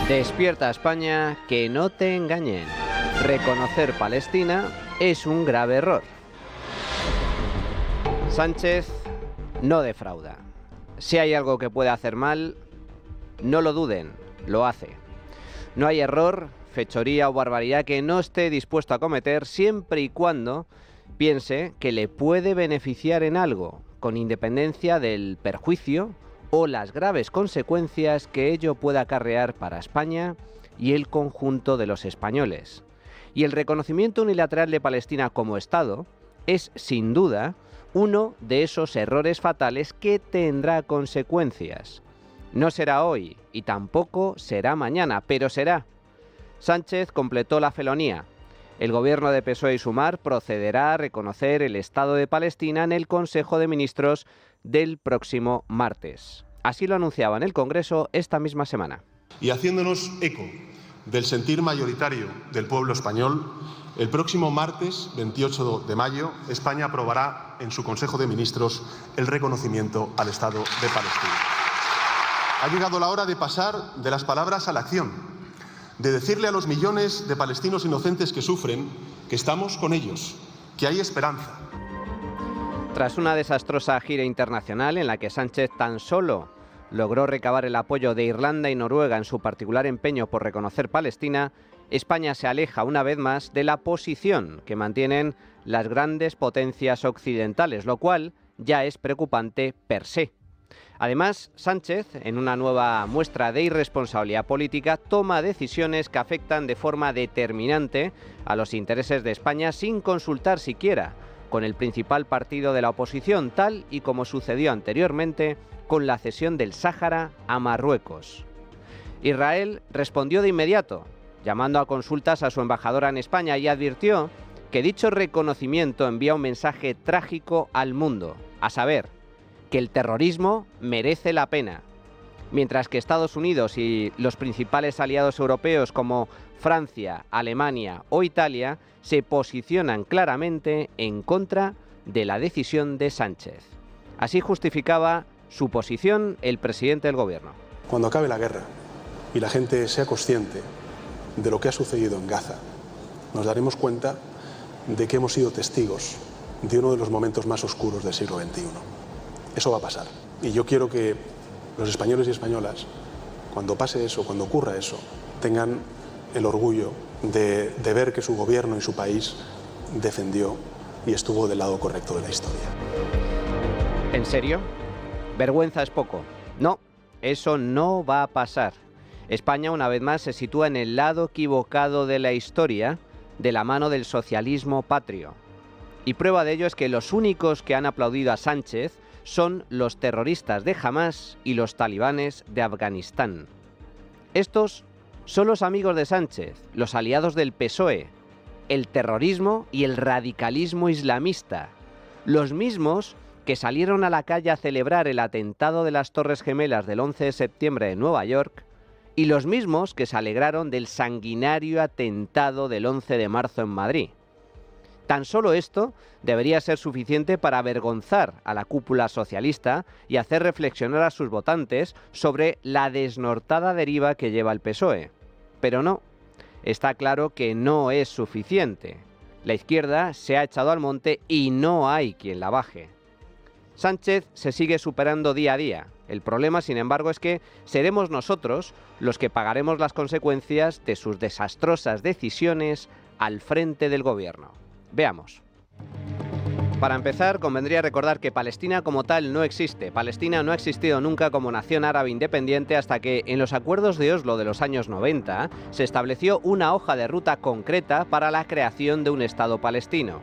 Despierta España, que no te engañen. Reconocer Palestina es un grave error. Sánchez no defrauda. Si hay algo que puede hacer mal, no lo duden, lo hace. No hay error, fechoría o barbaridad que no esté dispuesto a cometer siempre y cuando piense que le puede beneficiar en algo, con independencia del perjuicio o las graves consecuencias que ello pueda acarrear para España y el conjunto de los españoles. Y el reconocimiento unilateral de Palestina como Estado es, sin duda, uno de esos errores fatales que tendrá consecuencias. No será hoy y tampoco será mañana, pero será. Sánchez completó la felonía. El gobierno de PSOE y Sumar procederá a reconocer el Estado de Palestina en el Consejo de Ministros del próximo martes. Así lo anunciaba en el Congreso esta misma semana. Y haciéndonos eco del sentir mayoritario del pueblo español, el próximo martes 28 de mayo España aprobará en su Consejo de Ministros el reconocimiento al Estado de Palestina. Ha llegado la hora de pasar de las palabras a la acción, de decirle a los millones de palestinos inocentes que sufren que estamos con ellos, que hay esperanza. Tras una desastrosa gira internacional en la que Sánchez tan solo logró recabar el apoyo de Irlanda y Noruega en su particular empeño por reconocer Palestina, España se aleja una vez más de la posición que mantienen las grandes potencias occidentales, lo cual ya es preocupante per se. Además, Sánchez, en una nueva muestra de irresponsabilidad política, toma decisiones que afectan de forma determinante a los intereses de España sin consultar siquiera con el principal partido de la oposición, tal y como sucedió anteriormente con la cesión del Sáhara a Marruecos. Israel respondió de inmediato, llamando a consultas a su embajadora en España, y advirtió que dicho reconocimiento envía un mensaje trágico al mundo, a saber, que el terrorismo merece la pena, mientras que Estados Unidos y los principales aliados europeos como Francia, Alemania o Italia se posicionan claramente en contra de la decisión de Sánchez. Así justificaba su posición el presidente del gobierno. Cuando acabe la guerra y la gente sea consciente de lo que ha sucedido en Gaza, nos daremos cuenta de que hemos sido testigos de uno de los momentos más oscuros del siglo XXI. Eso va a pasar. Y yo quiero que los españoles y españolas, cuando pase eso, cuando ocurra eso, tengan el orgullo de ver que su gobierno y su país defendió y estuvo del lado correcto de la historia. ¿En serio? ¿Vergüenza es poco? No, eso no va a pasar. España, una vez más, se sitúa en el lado equivocado de la historia, de la mano del socialismo patrio. Y prueba de ello es que los únicos que han aplaudido a Sánchez son los terroristas de Hamás y los talibanes de Afganistán. Estos son los amigos de Sánchez, los aliados del PSOE, el terrorismo y el radicalismo islamista, los mismos que salieron a la calle a celebrar el atentado de las Torres Gemelas del 11 de septiembre de Nueva York y los mismos que se alegraron del sanguinario atentado del 11 de marzo en Madrid. Tan solo esto debería ser suficiente para avergonzar a la cúpula socialista y hacer reflexionar a sus votantes sobre la desnortada deriva que lleva el PSOE. Pero no, está claro que no es suficiente. La izquierda se ha echado al monte y no hay quien la baje. Sánchez se sigue superando día a día. El problema, sin embargo, es que seremos nosotros los que pagaremos las consecuencias de sus desastrosas decisiones al frente del gobierno. Veamos. Para empezar, convendría recordar que Palestina como tal no existe. Palestina no ha existido nunca como nación árabe independiente hasta que en los acuerdos de Oslo de los años 90 se estableció una hoja de ruta concreta para la creación de un Estado palestino.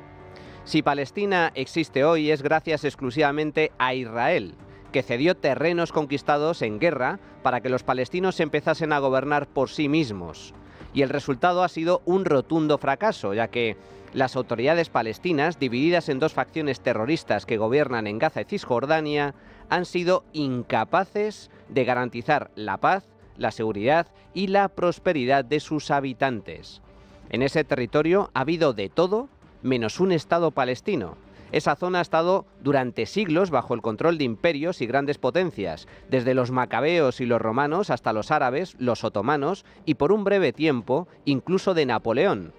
Si Palestina existe hoy es gracias exclusivamente a Israel, que cedió terrenos conquistados en guerra para que los palestinos empezasen a gobernar por sí mismos. Y el resultado ha sido un rotundo fracaso, ya que las autoridades palestinas, divididas en dos facciones terroristas que gobiernan en Gaza y Cisjordania, han sido incapaces de garantizar la paz, la seguridad y la prosperidad de sus habitantes. En ese territorio ha habido de todo menos un Estado palestino. Esa zona ha estado durante siglos bajo el control de imperios y grandes potencias, desde los macabeos y los romanos hasta los árabes, los otomanos y por un breve tiempo incluso de Napoleón.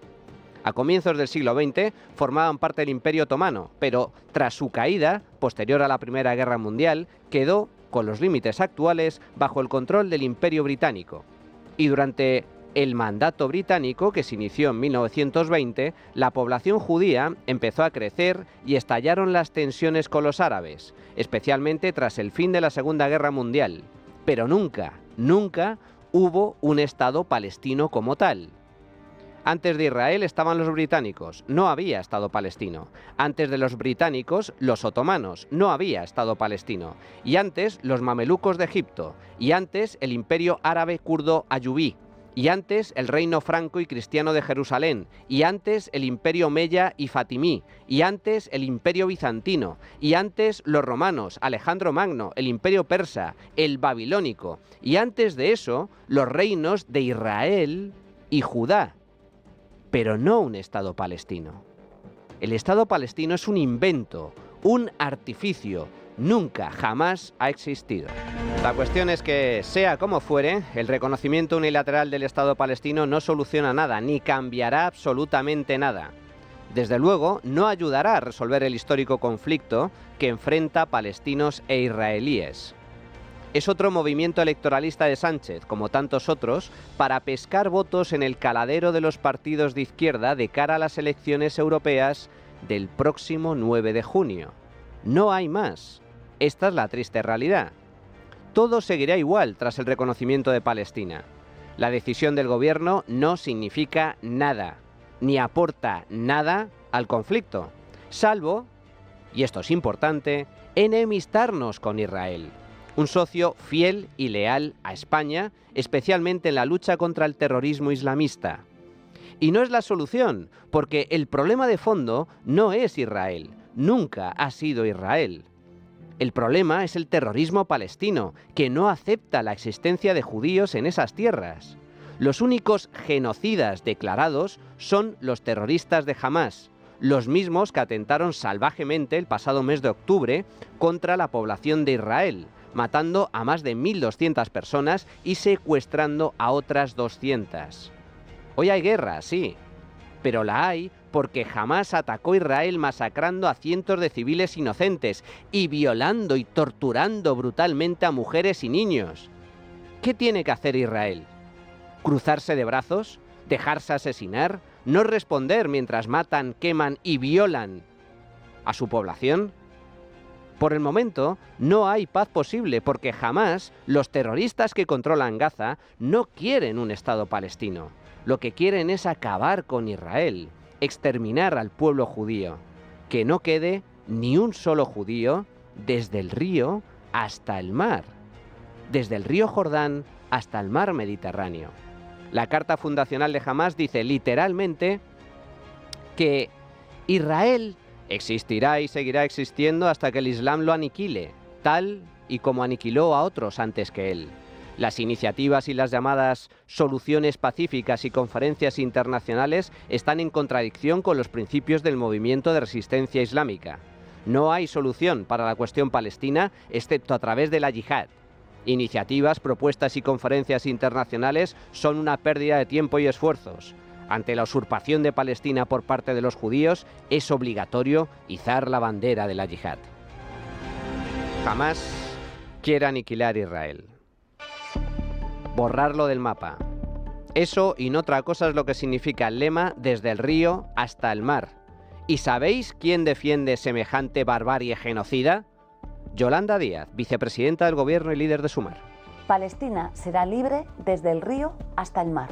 A comienzos del siglo XX formaban parte del Imperio Otomano, pero tras su caída, posterior a la Primera Guerra Mundial, quedó, con los límites actuales, bajo el control del Imperio Británico. Y durante el mandato británico, que se inició en 1920, la población judía empezó a crecer y estallaron las tensiones con los árabes, especialmente tras el fin de la Segunda Guerra Mundial. Pero nunca hubo un Estado palestino como tal. Antes de Israel estaban los británicos, no había Estado palestino. Antes de los británicos, los otomanos, no había Estado palestino. Y antes, los mamelucos de Egipto. Y antes, el imperio árabe kurdo ayubí. Y antes, el reino franco y cristiano de Jerusalén. Y antes, el imperio omeya y fatimí. Y antes, el imperio bizantino. Y antes, los romanos, Alejandro Magno, el imperio persa, el babilónico. Y antes de eso, los reinos de Israel y Judá. Pero no un Estado palestino. El Estado palestino es un invento, un artificio. Nunca, jamás ha existido. La cuestión es que, sea como fuere, el reconocimiento unilateral del Estado palestino no soluciona nada, ni cambiará absolutamente nada. Desde luego, no ayudará a resolver el histórico conflicto que enfrenta palestinos e israelíes. Es otro movimiento electoralista de Sánchez, como tantos otros, para pescar votos en el caladero de los partidos de izquierda de cara a las elecciones europeas del próximo 9 de junio. No hay más. Esta es la triste realidad. Todo seguirá igual tras el reconocimiento de Palestina. La decisión del gobierno no significa nada, ni aporta nada al conflicto, salvo, y esto es importante, enemistarnos con Israel. Un socio fiel y leal a España, especialmente en la lucha contra el terrorismo islamista. Y no es la solución, porque el problema de fondo no es Israel, nunca ha sido Israel. El problema es el terrorismo palestino, que no acepta la existencia de judíos en esas tierras. Los únicos genocidas declarados son los terroristas de Hamás, los mismos que atentaron salvajemente el pasado mes de octubre contra la población de Israel, matando a más de 1.200 personas y secuestrando a otras 200. Hoy hay guerra, sí, pero la hay porque Hamás atacó a Israel masacrando a cientos de civiles inocentes y violando y torturando brutalmente a mujeres y niños. ¿Qué tiene que hacer Israel? ¿Cruzarse de brazos? ¿Dejarse asesinar? ¿No responder mientras matan, queman y violan a su población? Por el momento, no hay paz posible porque jamás los terroristas que controlan Gaza no quieren un Estado palestino. Lo que quieren es acabar con Israel, exterminar al pueblo judío, que no quede ni un solo judío desde el río hasta el mar, desde el río Jordán hasta el mar Mediterráneo. La carta fundacional de Hamás dice literalmente que Israel existirá y seguirá existiendo hasta que el Islam lo aniquile, tal y como aniquiló a otros antes que él. Las iniciativas y las llamadas soluciones pacíficas y conferencias internacionales están en contradicción con los principios del movimiento de resistencia islámica. No hay solución para la cuestión palestina excepto a través de la yihad. Iniciativas, propuestas y conferencias internacionales son una pérdida de tiempo y esfuerzos. Ante la usurpación de Palestina por parte de los judíos, es obligatorio izar la bandera de la yihad. Jamás quiere aniquilar Israel. Borrarlo del mapa. Eso y no otra cosa es lo que significa el lema desde el río hasta el mar. ¿Y sabéis quién defiende semejante barbarie genocida? Yolanda Díaz, vicepresidenta del Gobierno y líder de Sumar. Palestina será libre desde el río hasta el mar.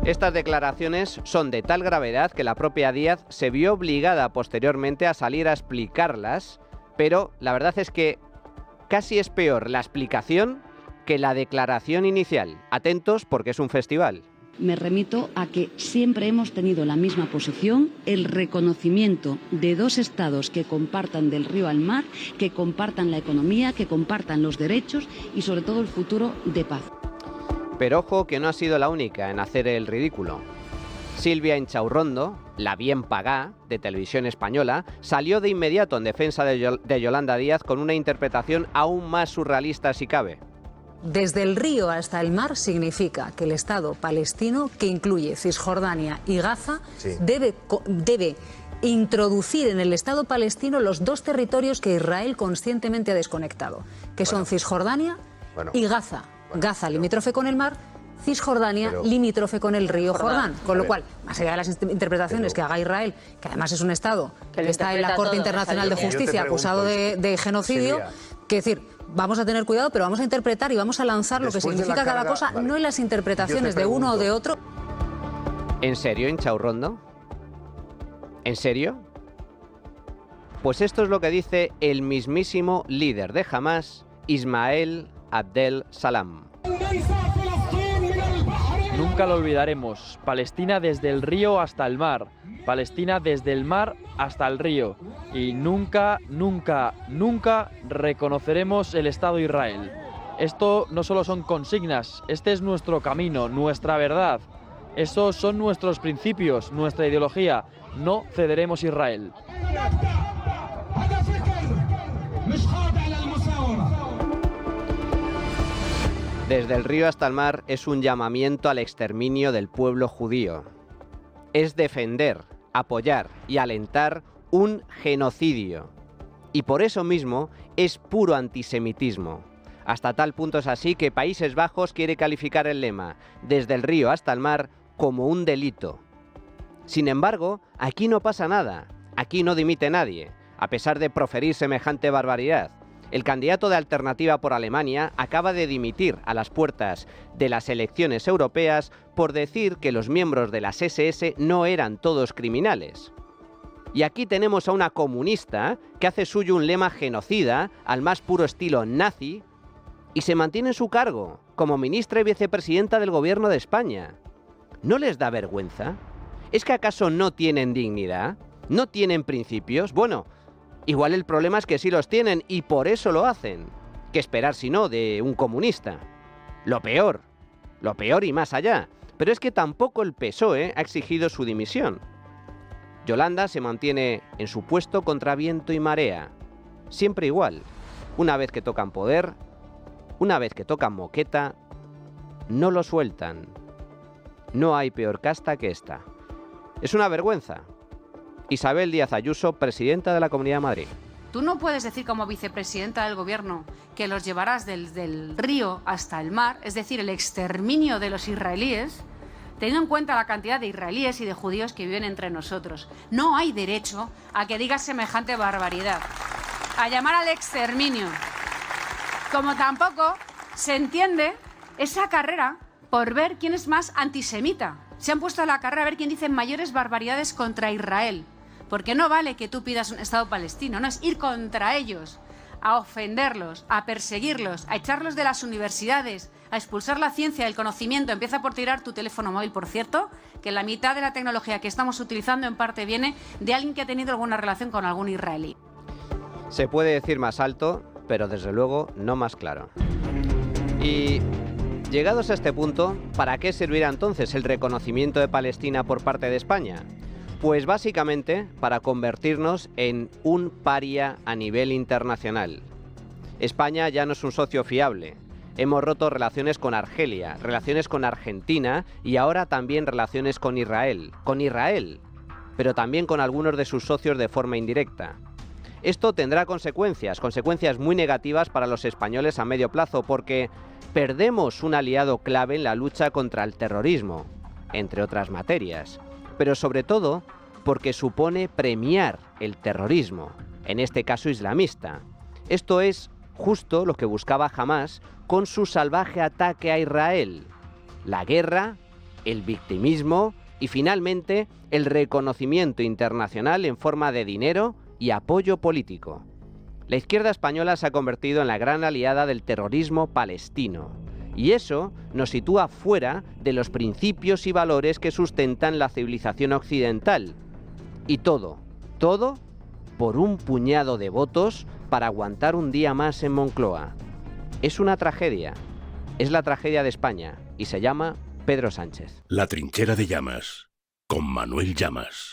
Estas declaraciones son de tal gravedad que la propia Díaz se vio obligada posteriormente a salir a explicarlas, pero la verdad es que casi es peor la explicación que la declaración inicial. Atentos porque es un festival. Me remito a que siempre hemos tenido la misma posición, el reconocimiento de dos estados que compartan del río al mar, que compartan la economía, que compartan los derechos y sobre todo el futuro de paz. Pero ojo que no ha sido la única en hacer el ridículo. Silvia Inchaurrondo, la bien pagá de Televisión Española, salió de inmediato en defensa de Yolanda Díaz con una interpretación aún más surrealista si cabe. Desde el río hasta el mar significa que el Estado palestino, que incluye Cisjordania y Gaza, debe introducir en el Estado palestino los dos territorios que Israel conscientemente ha desconectado, que son Cisjordania y Gaza. Gaza limítrofe con el mar, Cisjordania limítrofe con el río Jordán. Con lo cual, más allá de las interpretaciones que haga Israel, que además es un Estado que está en la Corte Internacional de Justicia acusado de genocidio, que decir, vamos a tener cuidado, pero vamos a interpretar y vamos a lanzar lo que significa cada cosa, no en las interpretaciones de uno o de otro. ¿En serio, Inchaurrondo? ¿En serio? Pues esto es lo que dice el mismísimo líder de Hamás, Ismael Abdel Salam. Nunca lo olvidaremos. Palestina desde el río hasta el mar. Palestina desde el mar hasta el río. Y nunca, nunca, nunca reconoceremos el Estado de Israel. Esto no solo son consignas, este es nuestro camino, nuestra verdad. Esos son nuestros principios, nuestra ideología. No cederemos Israel. Desde el río hasta el mar es un llamamiento al exterminio del pueblo judío. Es defender, apoyar y alentar un genocidio. Y por eso mismo es puro antisemitismo. Hasta tal punto es así que Países Bajos quiere calificar el lema desde el río hasta el mar como un delito. Sin embargo, aquí no pasa nada. Aquí no dimite nadie, a pesar de proferir semejante barbaridad. El candidato de Alternativa por Alemania acaba de dimitir a las puertas de las elecciones europeas por decir que los miembros de las SS no eran todos criminales. Y aquí tenemos a una comunista que hace suyo un lema genocida al más puro estilo nazi y se mantiene en su cargo como ministra y vicepresidenta del gobierno de España. ¿No les da vergüenza? ¿Es que acaso no tienen dignidad? ¿No tienen principios? Bueno, igual el problema es que sí los tienen y por eso lo hacen. ¿Qué esperar si no de un comunista? Lo peor y más allá. Pero es que tampoco el PSOE ha exigido su dimisión. Yolanda se mantiene en su puesto contra viento y marea. Siempre igual. Una vez que tocan poder, una vez que tocan moqueta, no lo sueltan. No hay peor casta que esta. Es una vergüenza. Isabel Díaz Ayuso, presidenta de la Comunidad de Madrid. Tú no puedes decir como vicepresidenta del gobierno que los llevarás del río hasta el mar, es decir, el exterminio de los israelíes, teniendo en cuenta la cantidad de israelíes y de judíos que viven entre nosotros. No hay derecho a que digas semejante barbaridad, a llamar al exterminio. Como tampoco se entiende esa carrera por ver quién es más antisemita. Se han puesto a la carrera a ver quién dice mayores barbaridades contra Israel. Porque no vale que tú pidas un Estado palestino, no es ir contra ellos, a ofenderlos, a perseguirlos, a echarlos de las universidades, a expulsar la ciencia del conocimiento. Empieza por tirar tu teléfono móvil, por cierto, que la mitad de la tecnología que estamos utilizando en parte viene de alguien que ha tenido alguna relación con algún israelí. Se puede decir más alto, pero desde luego no más claro. Y llegados a este punto, ¿para qué servirá entonces el reconocimiento de Palestina por parte de España? Pues básicamente para convertirnos en un paria a nivel internacional. España ya no es un socio fiable. Hemos roto relaciones con Argelia, relaciones con Argentina y ahora también relaciones con Israel. Con Israel, pero también con algunos de sus socios de forma indirecta. Esto tendrá consecuencias muy negativas para los españoles a medio plazo porque perdemos un aliado clave en la lucha contra el terrorismo, entre otras materias. Pero sobre todo porque supone premiar el terrorismo, en este caso islamista. Esto es justo lo que buscaba Hamás con su salvaje ataque a Israel. La guerra, el victimismo y finalmente el reconocimiento internacional en forma de dinero y apoyo político. La izquierda española se ha convertido en la gran aliada del terrorismo palestino. Y eso nos sitúa fuera de los principios y valores que sustentan la civilización occidental. Y todo por un puñado de votos para aguantar un día más en Moncloa. Es una tragedia. Es la tragedia de España y se llama Pedro Sánchez. La trinchera de llamas. con Manuel Llamas.